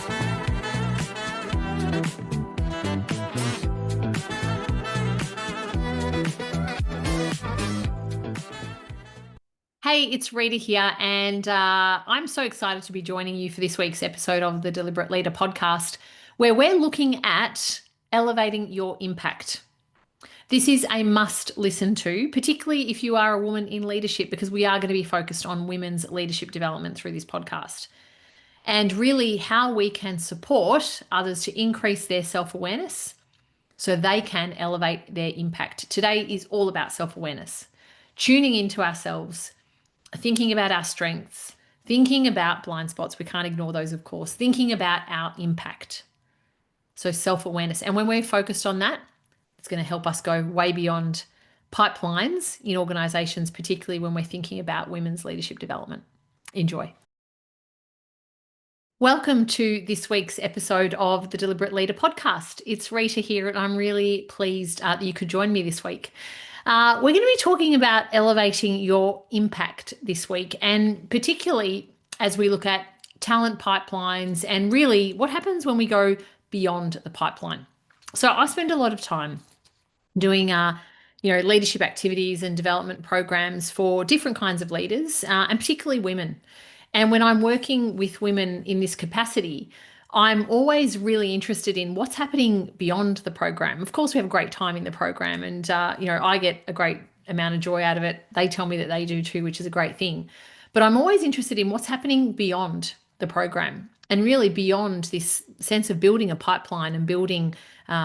Hey, it's Rita here, and I'm so excited to be joining you for this week's episode of the Deliberate Leader podcast, where we're looking at elevating your impact. This is a must listen to, particularly if you are a woman in leadership, because we are going to be focused on women's leadership development through this podcast, and really how we can support others to increase their self-awareness so they can elevate their impact. Today is all about self-awareness, tuning into ourselves, thinking about our strengths, thinking about blind spots. We can't ignore those, of course, thinking about our impact. So self-awareness. And when we're focused on that, it's going to help us go way beyond pipelines in organizations, particularly when we're thinking about women's leadership development. Enjoy. Welcome to this week's episode of the Deliberate Leader podcast. It's Rita here, and I'm really pleased that you could join me this week. We're going to be talking about elevating your impact this week, and particularly as we look at talent pipelines and really what happens when we go beyond the pipeline. So I spend a lot of time doing leadership activities and development programs for different kinds of leaders, and particularly women. And when I'm working with women in this capacity, I'm always really interested in what's happening beyond the program. Of course, we have a great time in the program, and I get a great amount of joy out of it. They tell me that they do too, which is a great thing. But I'm always interested in what's happening beyond the program, and really beyond this sense of building a pipeline and building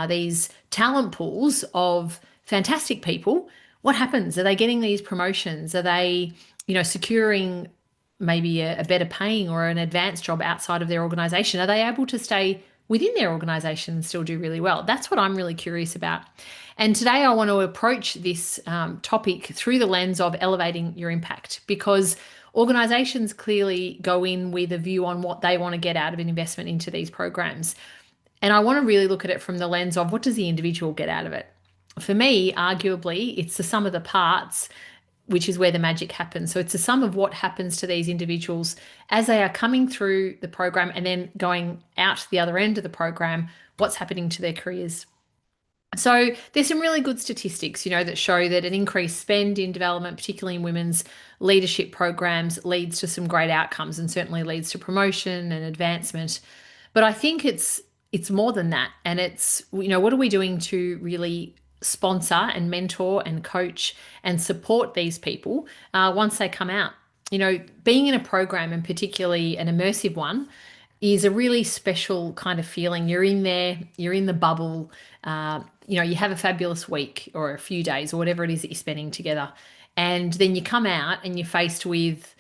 these talent pools of fantastic people. What happens? Are they getting these promotions? Are they, securing maybe a better paying or an advanced job outside of their organization? Are they able to stay within their organization and still do really well? That's what I'm really curious about. And today I want to approach this topic through the lens of elevating your impact, because organizations clearly go in with a view on what they want to get out of an investment into these programs. And I want to really look at it from the lens of what does the individual get out of it? For me, arguably, it's the sum of the parts, which is where the magic happens. So it's a sum of what happens to these individuals as they are coming through the program and then going out the other end of the program, what's happening to their careers. So there's some really good statistics, that show that an increased spend in development, particularly in women's leadership programs, leads to some great outcomes and certainly leads to promotion and advancement. But I think it's more than that. And it's, what are we doing to really sponsor and mentor and coach and support these people once they come out? Being in a program, and particularly an immersive one, is a really special kind of feeling. You're in there, you're in the bubble, you have a fabulous week or a few days or whatever it is that you're spending together. And then you come out and you're faced with,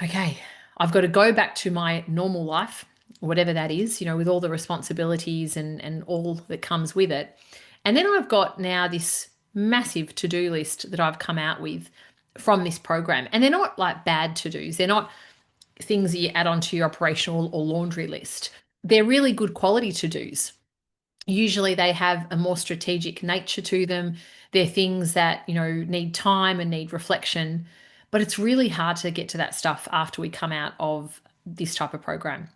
okay, I've got to go back to my normal life, whatever that is, with all the responsibilities and all that comes with it. And then I've got now this massive to-do list that I've come out with from this program. And they're not like bad to-dos. They're not things that you add onto your operational or laundry list. They're really good quality to-dos. Usually they have a more strategic nature to them. They're things that, need time and need reflection. But it's really hard to get to that stuff after we come out of this type of program.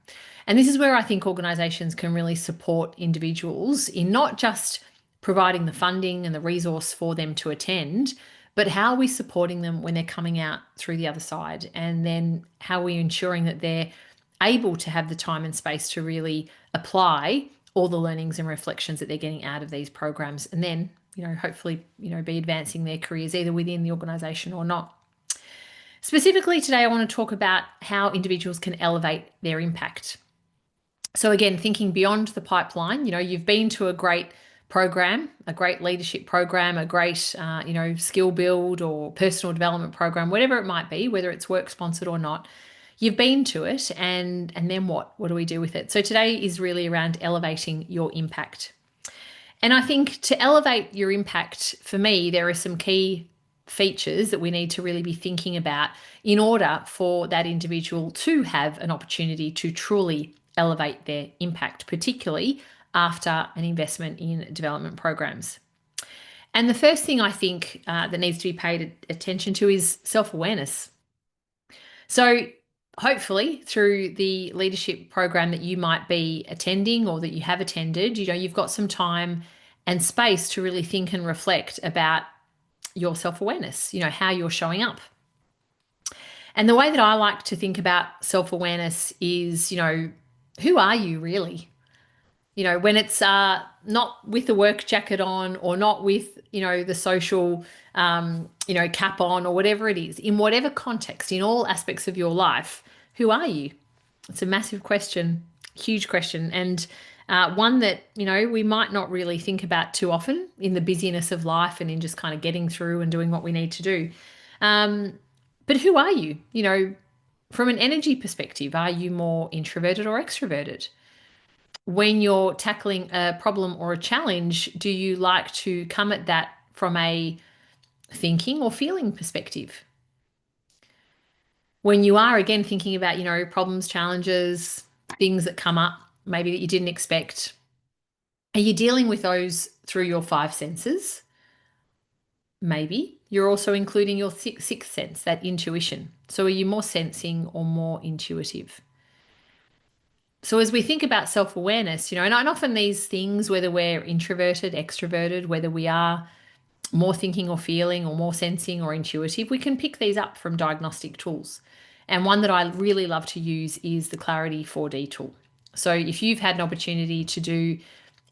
And this is where I think organizations can really support individuals in not just providing the funding and the resource for them to attend, but how are we supporting them when they're coming out through the other side? And then how are we ensuring that they're able to have the time and space to really apply all the learnings and reflections that they're getting out of these programs, and then, hopefully, be advancing their careers either within the organization or not. Specifically today, I want to talk about how individuals can elevate their impact. So again, thinking beyond the pipeline, you've been to a great program, a great leadership program, a great, skill build or personal development program, whatever it might be, whether it's work sponsored or not, you've been to it, and then what? What do we do with it? So today is really around elevating your impact. And I think to elevate your impact, for me, there are some key features that we need to really be thinking about in order for that individual to have an opportunity to truly elevate their impact, particularly after an investment in development programs. And the first thing I think that needs to be paid attention to is self-awareness. So hopefully through the leadership program that you might be attending or that you have attended, you've got some time and space to really think and reflect about your self-awareness, how you're showing up. And the way that I like to think about self-awareness is, who are you really? When it's not with the work jacket on or not with, the social, cap on or whatever it is, in whatever context, in all aspects of your life, who are you? It's a massive question, huge question, and one that, we might not really think about too often in the busyness of life and in just kind of getting through and doing what we need to do. But who are you? From an energy perspective, are you more introverted or extroverted? When you're tackling a problem or a challenge, do you like to come at that from a thinking or feeling perspective? When you are, again, thinking about, problems, challenges, things that come up, maybe that you didn't expect, are you dealing with those through your five senses? Maybe you're also including your sixth sense, that intuition. So are you more sensing or more intuitive? So as we think about self-awareness, and often these things, whether we're introverted, extroverted, whether we are more thinking or feeling or more sensing or intuitive, we can pick these up from diagnostic tools. And one that I really love to use is the Clarity 4D tool. So if you've had an opportunity to do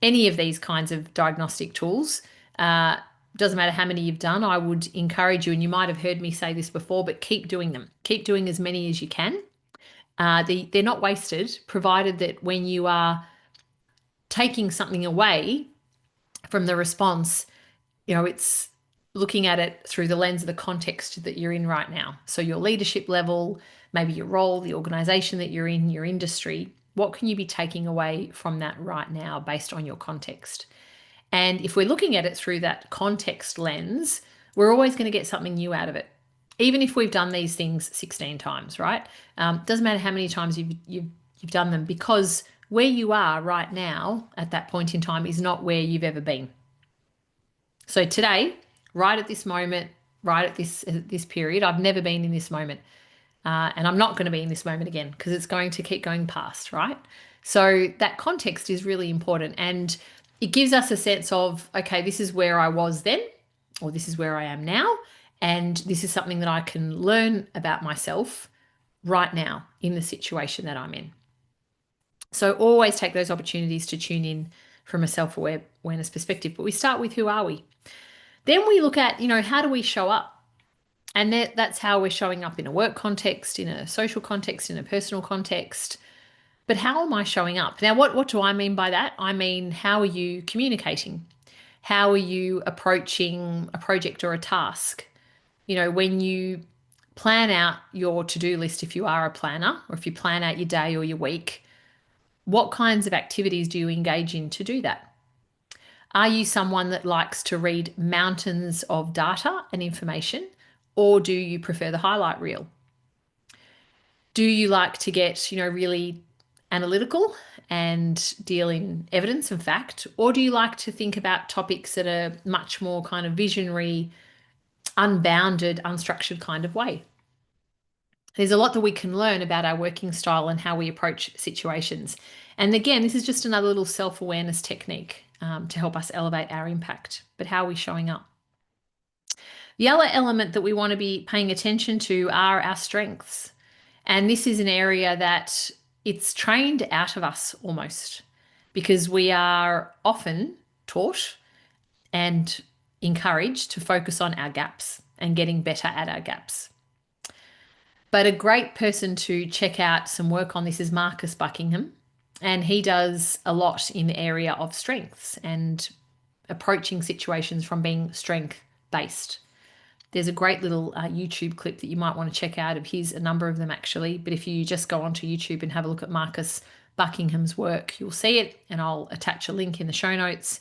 any of these kinds of diagnostic tools, doesn't matter how many you've done, I would encourage you, and you might have heard me say this before, but keep doing them. Keep doing as many as you can. They're not wasted, provided that when you are taking something away from the response, it's looking at it through the lens of the context that you're in right now. So your leadership level, maybe your role, the organization that you're in, your industry, what can you be taking away from that right now based on your context? And if we're looking at it through that context lens, we're always going to get something new out of it. Even if we've done these things 16 times, right? Doesn't matter how many times you've done them, because where you are right now at that point in time is not where you've ever been. So today, right at this moment, right at this period, I've never been in this moment. And I'm not going to be in this moment again, because it's going to keep going past, right? So that context is really important. And it gives us a sense of, okay, this is where I was then, or this is where I am now. And this is something that I can learn about myself right now in the situation that I'm in. So always take those opportunities to tune in from a self-awareness perspective. But we start with, who are we? Then we look at, how do we show up? And that's how we're showing up in a work context, in a social context, in a personal context. But how am I showing up? Now, what do I mean by that? I mean, how are you communicating? How are you approaching a project or a task? When you plan out your to-do list, if you are a planner, or if you plan out your day or your week, what kinds of activities do you engage in to do that? Are you someone that likes to read mountains of data and information, or do you prefer the highlight reel? Do you like to get, really analytical and deal in evidence and fact, or do you like to think about topics that are much more kind of visionary, unbounded, unstructured kind of way? There's a lot that we can learn about our working style and how we approach situations. And again, this is just another little self-awareness technique to help us elevate our impact. But how are we showing up? The other element that we want to be paying attention to are our strengths. And this is an area that it's trained out of us almost, because we are often taught and encouraged to focus on our gaps and getting better at our gaps. But a great person to check out some work on this is Marcus Buckingham, and he does a lot in the area of strengths and approaching situations from being strength-based. There's a great little YouTube clip that you might want to check out of his, a number of them actually, but if you just go onto YouTube and have a look at Marcus Buckingham's work, you'll see it, and I'll attach a link in the show notes.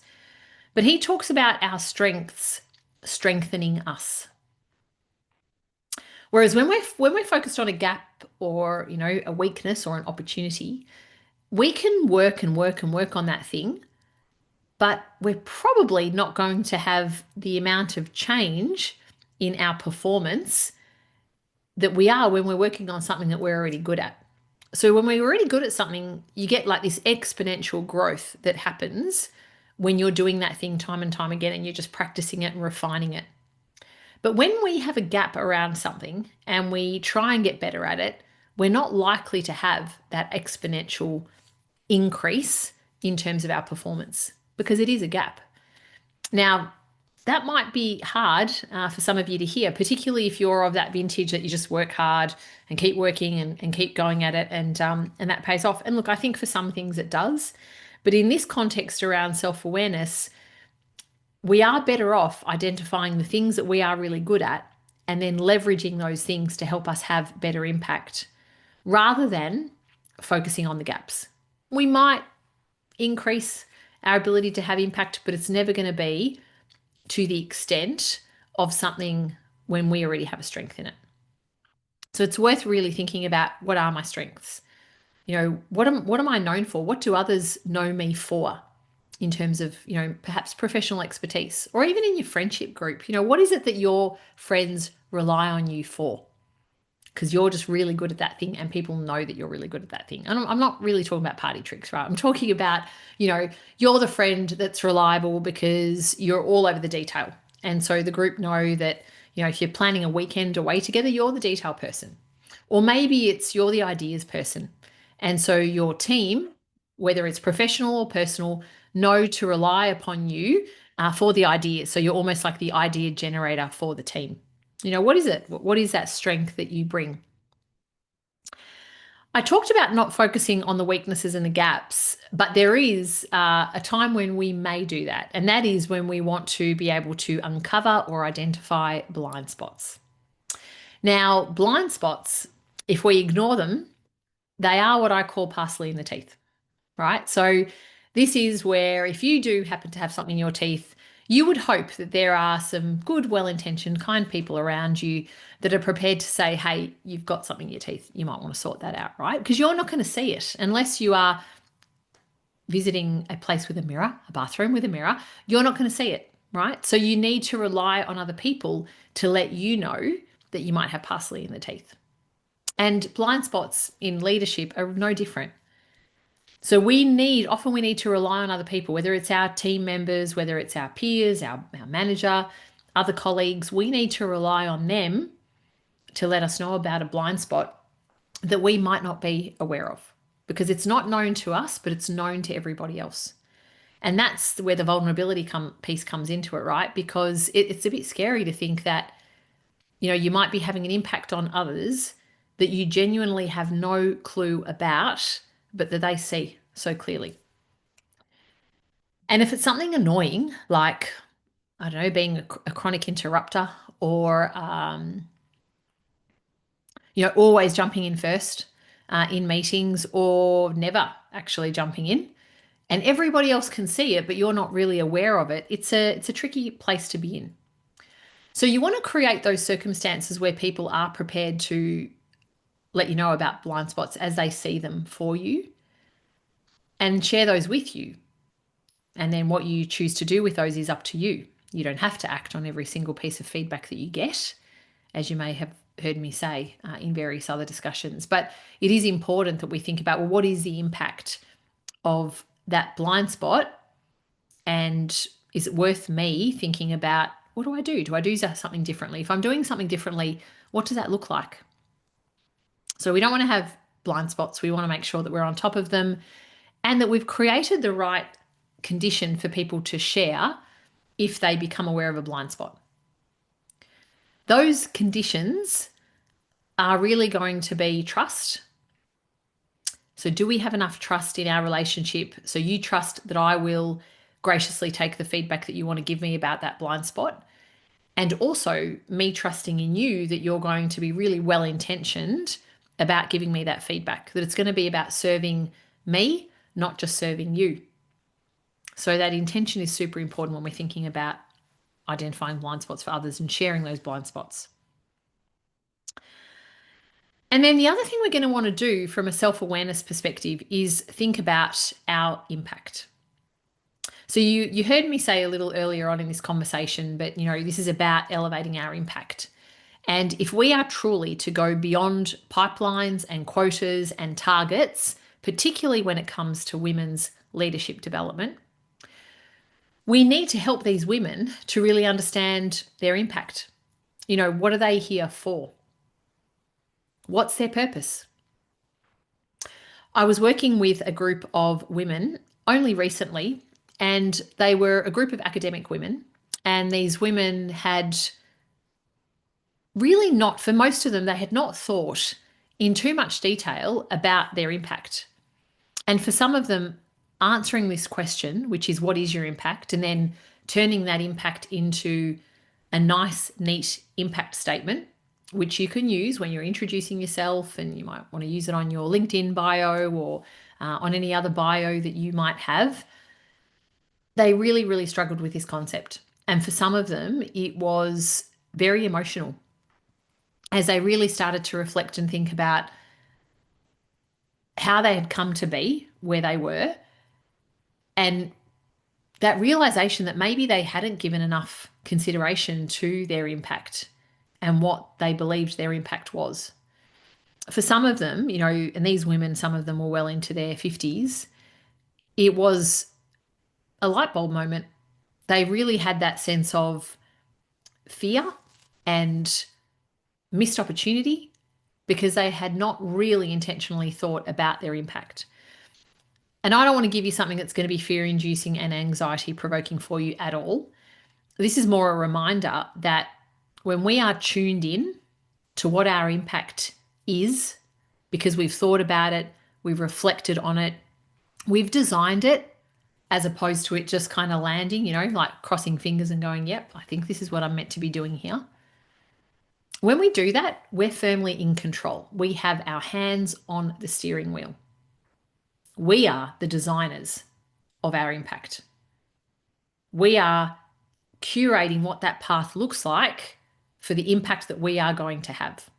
But he talks about our strengths strengthening us. Whereas when we're focused on a gap or, a weakness or an opportunity, we can work and work and work on that thing, but we're probably not going to have the amount of change in our performance that we are when we're working on something that we're already good at. So when we're already good at something, you get like this exponential growth that happens when you're doing that thing time and time again and you're just practicing it and refining it. But when we have a gap around something and we try and get better at it, we're not likely to have that exponential increase in terms of our performance because it is a gap. Now, that might be hard for some of you to hear, particularly if you're of that vintage that you just work hard and keep working and keep going at it, and that pays off. And look, I think for some things it does, but in this context around self-awareness, we are better off identifying the things that we are really good at and then leveraging those things to help us have better impact rather than focusing on the gaps. We might increase our ability to have impact, but it's never going to be to the extent of something when we already have a strength in it. So it's worth really thinking about, what are my strengths? You know, what am I known for? What do others know me for in terms of, you know, perhaps professional expertise, or even in your friendship group? You know, what is it that your friends rely on you for? Because you're just really good at that thing and people know that you're really good at that thing. And I'm not really talking about party tricks, right? I'm talking about, you know, you're the friend that's reliable because you're all over the detail. And so the group know that, you know, if you're planning a weekend away together, you're the detail person. Or maybe it's you're the ideas person. And so your team, whether it's professional or personal, know to rely upon you for the ideas. So you're almost like the idea generator for the team. You know, what is it? What is that strength that you bring? I talked about not focusing on the weaknesses and the gaps, but there is a time when we may do that. And that is when we want to be able to uncover or identify blind spots. Now, blind spots, if we ignore them, they are what I call parsley in the teeth, right? So this is where if you do happen to have something in your teeth, you would hope that there are some good, well-intentioned, kind people around you that are prepared to say, hey, you've got something in your teeth. You might want to sort that out, right? Because you're not going to see it unless you are visiting a place with a mirror, a bathroom with a mirror. You're not going to see it, right? So you need to rely on other people to let you know that you might have parsley in the teeth. And blind spots in leadership are no different. So often we need to rely on other people, whether it's our team members, whether it's our peers, our manager, other colleagues. We need to rely on them to let us know about a blind spot that we might not be aware of, because it's not known to us, but it's known to everybody else. And that's where the vulnerability piece comes into it, right? Because it's a bit scary to think that, you know, you might be having an impact on others that you genuinely have no clue about, but that they see so clearly. And if it's something annoying, like, I don't know, being a chronic interrupter, or, you know, always jumping in first in meetings, or never actually jumping in, and everybody else can see it, but you're not really aware of it, it's a tricky place to be in. So you want to create those circumstances where people are prepared to let you know about blind spots as they see them for you and share those with you. And then what you choose to do with those is up to you. You don't have to act on every single piece of feedback that you get, as you may have heard me say in various other discussions. But it is important that we think about, well, what is the impact of that blind spot? And is it worth me thinking about, what do I do? Do I do something differently? If I'm doing something differently, what does that look like? So we don't want to have blind spots. We want to make sure that we're on top of them and that we've created the right condition for people to share if they become aware of a blind spot. Those conditions are really going to be trust. So do we have enough trust in our relationship? So you trust that I will graciously take the feedback that you want to give me about that blind spot. And also me trusting in you that you're going to be really well-intentioned about giving me that feedback, that it's going to be about serving me, not just serving you. So that intention is super important when we're thinking about identifying blind spots for others and sharing those blind spots. And then the other thing we're going to want to do from a self-awareness perspective is think about our impact. So you heard me say a little earlier on in this conversation, but you know, this is about elevating our impact. And if we are truly to go beyond pipelines and quotas and targets, particularly when it comes to women's leadership development, we need to help these women to really understand their impact. You know, what are they here for? What's their purpose? I was working with a group of women only recently, and they were a group of academic women. And these women had really not, for most of them, they had not thought in too much detail about their impact. And for some of them, answering this question, which is what is your impact, and then turning that impact into a nice, neat impact statement, which you can use when you're introducing yourself, and you might want to use it on your LinkedIn bio or on any other bio that you might have. They really, really struggled with this concept. And for some of them, it was very emotional as they really started to reflect and think about how they had come to be where they were, and that realization that maybe they hadn't given enough consideration to their impact and what they believed their impact was. For some of them, you know, and these women, some of them were well into their 50s, it was a light bulb moment. They really had that sense of fear and missed opportunity because they had not really intentionally thought about their impact. And I don't want to give you something that's going to be fear-inducing and anxiety-provoking for you at all. This is more a reminder that when we are tuned in to what our impact is, because we've thought about it, we've reflected on it, we've designed it, as opposed to it just kind of landing, you know, like crossing fingers and going, yep, I think this is what I'm meant to be doing here. When we do that, we're firmly in control. We have our hands on the steering wheel. We are the designers of our impact. We are curating what that path looks like for the impact that we are going to have.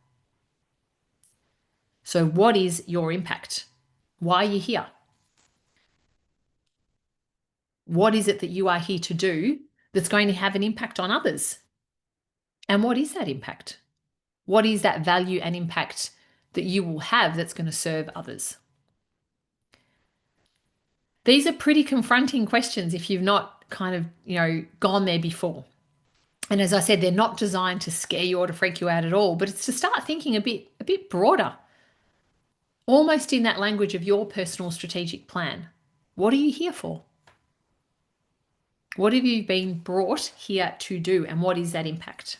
So what is your impact? Why are you here? What is it that you are here to do that's going to have an impact on others? And what is that impact? What is that value and impact that you will have that's going to serve others? These are pretty confronting questions if you've not kind of, you know, gone there before. And as I said, they're not designed to scare you or to freak you out at all, but it's to start thinking a bit broader, almost in that language of your personal strategic plan. What are you here for? What have you been brought here to do, and what is that impact?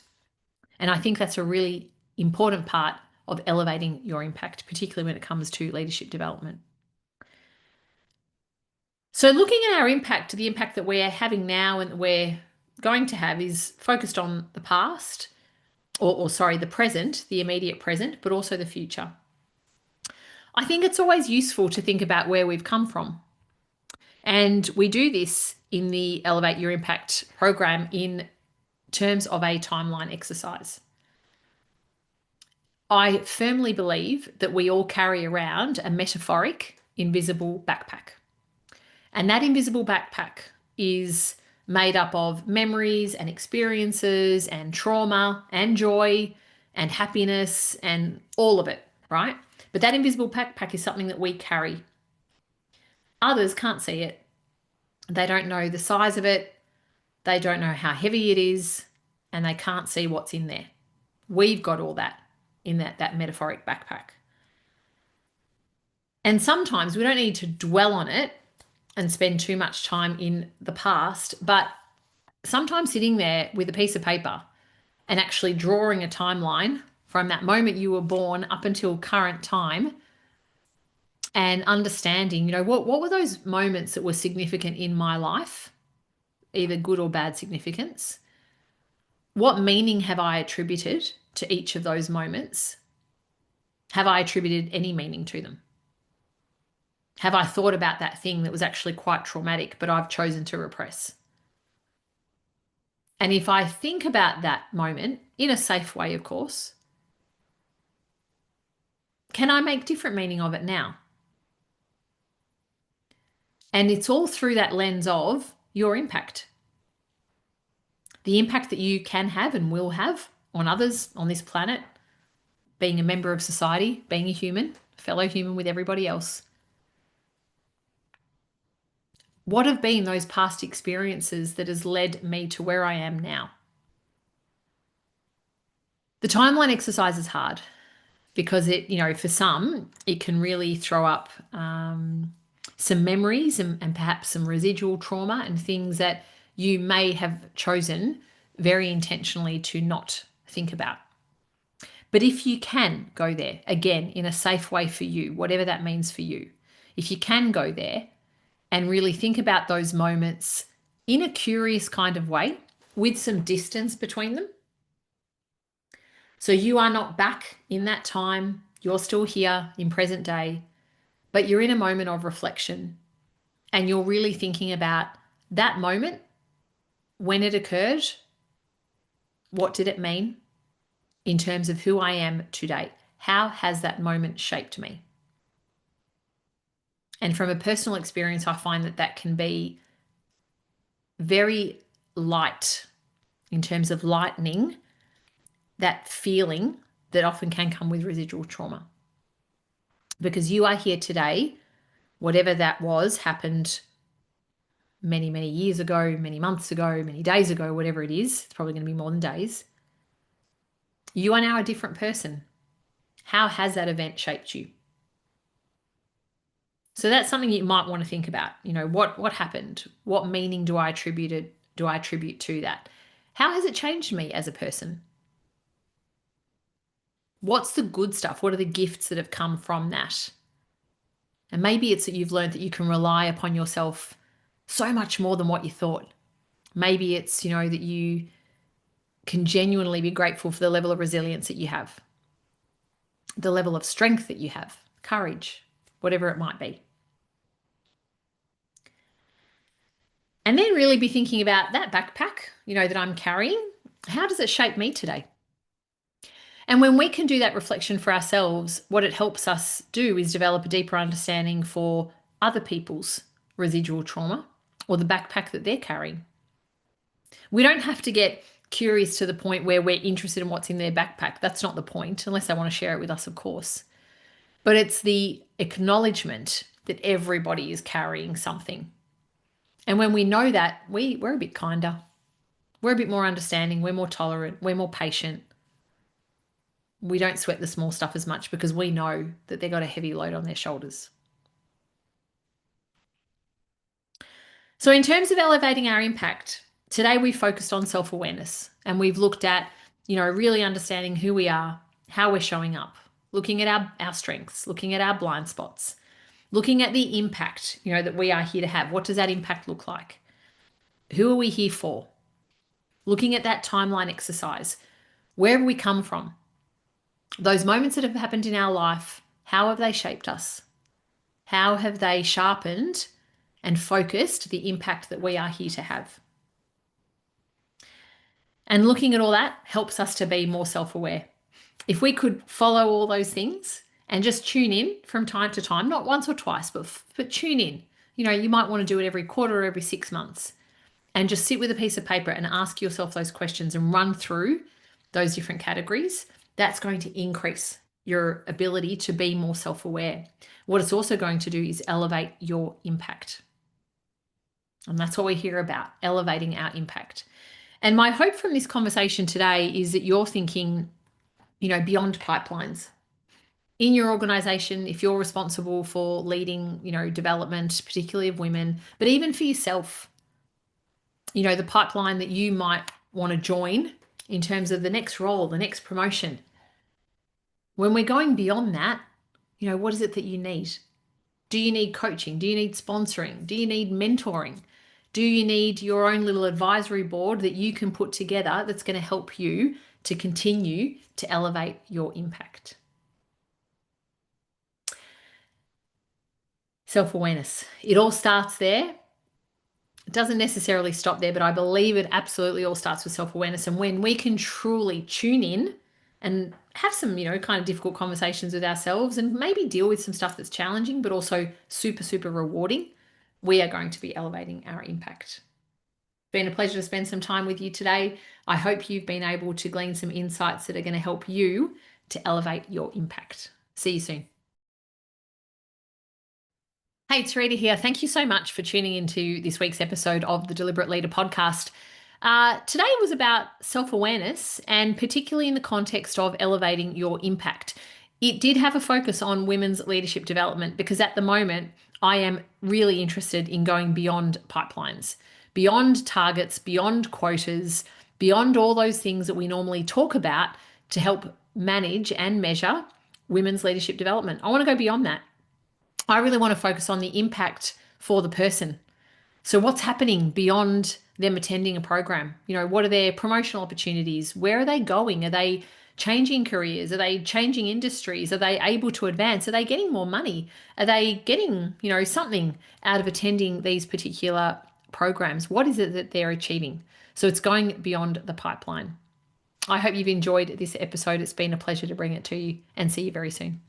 And I think that's a really important part of elevating your impact, particularly when it comes to leadership development. So looking at our impact, the impact that we're having now and that we're going to have is focused on the past, or the present, the immediate present, but also the future. I think it's always useful to think about where we've come from. And we do this in the Elevate Your Impact program in terms of a timeline exercise. I firmly believe that we all carry around a metaphoric invisible backpack. And that invisible backpack is made up of memories and experiences and trauma and joy and happiness and all of it, right? But that invisible backpack is something that we carry. Others can't see it. They don't know the size of it. They don't know how heavy it is, and they can't see what's in there. We've got all that in that metaphoric backpack. And sometimes we don't need to dwell on it and spend too much time in the past, but sometimes sitting there with a piece of paper and actually drawing a timeline from that moment you were born up until current time, and understanding, you know, what were those moments that were significant in my life, either good or bad significance? What meaning have I attributed to each of those moments? Have I attributed any meaning to them? Have I thought about that thing that was actually quite traumatic, but I've chosen to repress? And if I think about that moment in a safe way, of course, can I make different meaning of it now? And it's all through that lens of your impact. The impact that you can have and will have on others on this planet, being a member of society, being a human, fellow human with everybody else. What have been those past experiences that has led me to where I am now? The timeline exercise is hard because it, for some, it can really throw up some memories and perhaps some residual trauma and things that you may have chosen very intentionally to not think about. But if you can go there, again, in a safe way for you, whatever that means for you, if you can go there and really think about those moments in a curious kind of way with some distance between them. So you are not back in that time, you're still here in present day, but you're in a moment of reflection and you're really thinking about that moment, when it occurred, what did it mean in terms of who I am today? How has that moment shaped me? And from a personal experience, I find that that can be very light in terms of lightening that feeling that often can come with residual trauma. Because you are here today, whatever that was happened many, many years ago, many months ago, many days ago, whatever it is, it's probably going to be more than days. You are now a different person. How has that event shaped you? So that's something you might want to think about. What happened? What meaning do I attribute to that? How has it changed me as a person? What's the good stuff? What are the gifts that have come from that? And maybe it's that you've learned that you can rely upon yourself so much more than what you thought. Maybe it's, that you can genuinely be grateful for the level of resilience that you have, the level of strength that you have, courage, whatever it might be. And then really be thinking about that backpack, that I'm carrying. How does it shape me today? And when we can do that reflection for ourselves, what it helps us do is develop a deeper understanding for other people's residual trauma or the backpack that they're carrying. We don't have to get curious to the point where we're interested in what's in their backpack. That's not the point, unless they want to share it with us, of course. But it's the acknowledgement that everybody is carrying something. And when we know that, we're a bit kinder. We're a bit more understanding. We're more tolerant. We're more patient. We don't sweat the small stuff as much because we know that they've got a heavy load on their shoulders. So in terms of elevating our impact, today we focused on self-awareness and we've looked at, really understanding who we are, how we're showing up, looking at our strengths, looking at our blind spots, looking at the impact, that we are here to have. What does that impact look like? Who are we here for? Looking at that timeline exercise. Where have we come from? Those moments that have happened in our life, how have they shaped us? How have they sharpened and focused the impact that we are here to have? And looking at all that helps us to be more self-aware. If we could follow all those things and just tune in from time to time, not once or twice, but tune in. You might want to do it every quarter or every 6 months and just sit with a piece of paper and ask yourself those questions and run through those different categories. That's going to increase your ability to be more self-aware. What it's also going to do is elevate your impact. And that's what we're here about, elevating our impact. And my hope from this conversation today is that you're thinking, beyond pipelines. In your organization, if you're responsible for leading, development, particularly of women, but even for yourself, the pipeline that you might want to join in terms of the next role, the next promotion. When we're going beyond that, what is it that you need? Do you need coaching? Do you need sponsoring? Do you need mentoring? Do you need your own little advisory board that you can put together that's going to help you to continue to elevate your impact? Self-awareness. It all starts there. It doesn't necessarily stop there, but I believe it absolutely all starts with self-awareness. And when we can truly tune in and have some, kind of difficult conversations with ourselves and maybe deal with some stuff that's challenging, but also super, super rewarding, we are going to be elevating our impact. been a pleasure to spend some time with you today. I hope you've been able to glean some insights that are going to help you to elevate your impact. See you soon. Hey, it's Rita here. Thank you so much for tuning into this week's episode of the Deliberate Leader podcast. Today was about self-awareness, and particularly in the context of elevating your impact. It did have a focus on women's leadership development because at the moment I am really interested in going beyond pipelines, beyond targets, beyond quotas, beyond all those things that we normally talk about to help manage and measure women's leadership development. I want to go beyond that. I really want to focus on the impact for the person. So what's happening beyond them attending a program? You know, what are their promotional opportunities? Where are they going? Are they changing careers? Are they changing industries? Are they able to advance? Are they getting more money? Are they getting, something out of attending these particular programs? What is it that they're achieving? So it's going beyond the pipeline. I hope you've enjoyed this episode. It's been a pleasure to bring it to you, and see you very soon.